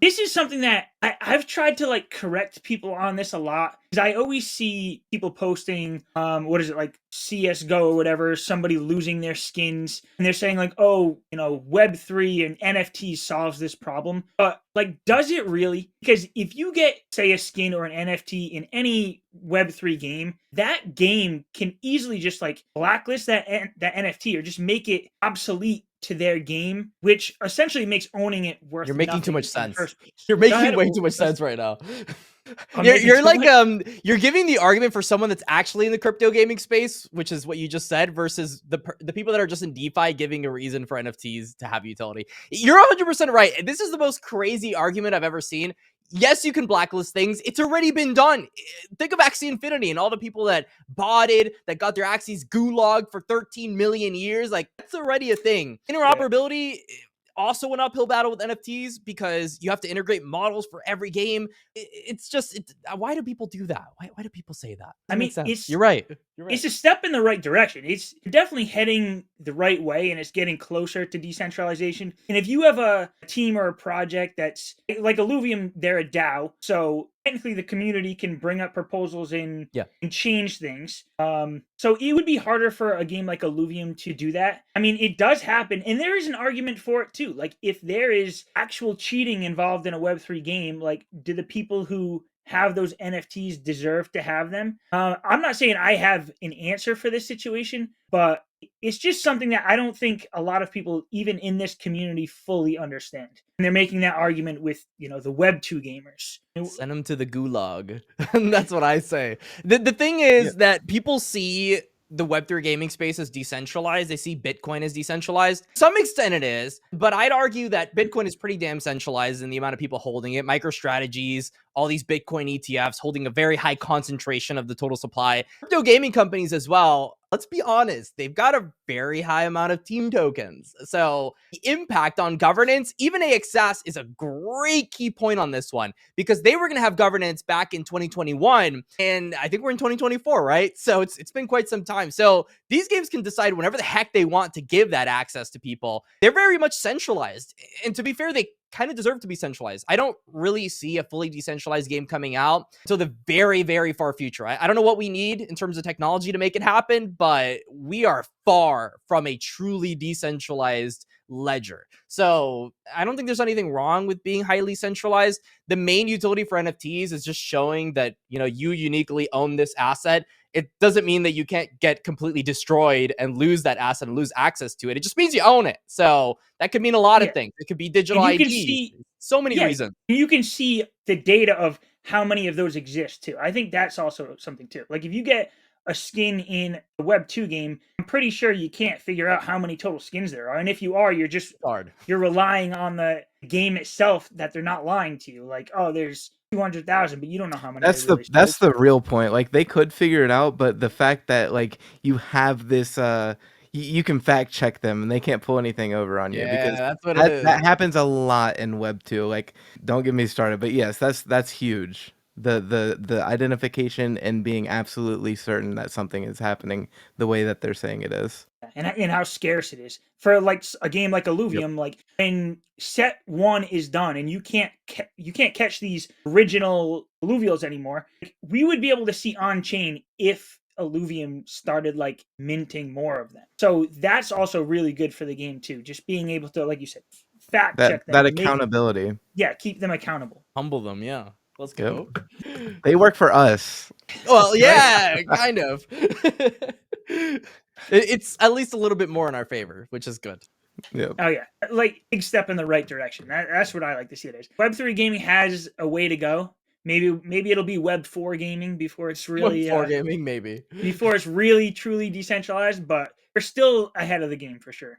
this is something that I've tried to like correct people on this a lot, because I always see people posting, what is it, like CS:GO or whatever, somebody losing their skins, and they're saying like, oh, Web3 and NFTs solves this problem. But like, does it really? Because if you get, say, a skin or an NFT in any Web3 game, that game can easily just like blacklist that NFT or just make it obsolete to their game, which essentially makes owning it worth You're making too nothing much in the sense. first place. You're Go making ahead. way too much sense right now. I'm You're, making you're too like much. you're giving the argument for someone that's actually in the crypto gaming space, which is what you just said, versus the people that are just in DeFi giving a reason for NFTs to have utility. You're 100% right. This is the most crazy argument I've ever seen. Yes, you can blacklist things. It's already been done. Think of Axie Infinity and all the people that botted, that got their Axies gulagged for 13 million years. Like, that's already a thing. Interoperability also an uphill battle with NFTs because you have to integrate models for every game. It's just, why do people do that? Why do people say that? I Doesn't make mean, sense. You're right. it's a step in the right direction. It's definitely heading the right way, and it's getting closer to decentralization. And if you have a team or a project that's like Illuvium, they're a DAO, so technically the community can bring up proposals and change things. So it would be harder for a game like Illuvium to do that. I mean, it does happen, and there is an argument for it too. Like, if there is actual cheating involved in a Web3 game, like, do the people who have those NFTs deserve to have them? I'm not saying I have an answer for this situation, but it's just something that I don't think a lot of people, even in this community, fully understand. And they're making that argument with, the Web2 gamers. Send them to the gulag. That's what I say. The thing is that people see the Web3 gaming space as decentralized. They see Bitcoin as decentralized. To some extent it is, but I'd argue that Bitcoin is pretty damn centralized in the amount of people holding it. MicroStrategies, all these Bitcoin ETFs holding a very high concentration of the total supply. Crypto gaming companies as well, let's be honest, they've got a very high amount of team tokens. So the impact on governance, even AXS is a great key point on this one, because they were going to have governance back in 2021, and I think we're in 2024, right? So it's been quite some time. So these games can decide whenever the heck they want to give that access to people. They're very much centralized. And to be fair, they kind of deserve to be centralized. I don't really see a fully decentralized game coming out until the very, very far future. I don't know what we need in terms of technology to make it happen, but we are far from a truly decentralized ledger. So I don't think there's anything wrong with being highly centralized. The main utility for NFTs is just showing that, you uniquely own this asset. It doesn't mean that you can't get completely destroyed and lose that asset and lose access to it. It just means you own it. So that could mean a lot of things. It could be digital And you can IDs. see, So many reasons. You can see the data of how many of those exist too. I think that's also something too. Like, if you get a skin in a Web2 game, I'm pretty sure you can't figure out how many total skins there are. And if you are, you're relying on the game itself, that they're not lying to you. Like, oh, there's 200,000, but you don't know how many. That's the real point. Like, they could figure it out, but the fact that like you have this you can fact check them and they can't pull anything over on you, because that's what it is. That happens a lot in Web 2. Like, don't get me started, but yes, that's huge. The identification and being absolutely certain that something is happening the way that they're saying it is. And how scarce it is for like a game like Illuvium. Like, when set 1 is done and you can't catch these original alluvials anymore, we would be able to see on chain if Illuvium started like minting more of them. So that's also really good for the game too, just being able to, like you said, fact check them, that accountability. Keep them accountable, humble them. Let's go. They work for us. Well, yeah, kind of. It's at least a little bit more in our favor, which is good. Yeah. Oh yeah, like, big step in the right direction. That's what I like to see it as. Web3 gaming has a way to go. Maybe it'll be Web4 gaming before it's really Web4 gaming, maybe before it's really truly decentralized. But we're still ahead of the game for sure.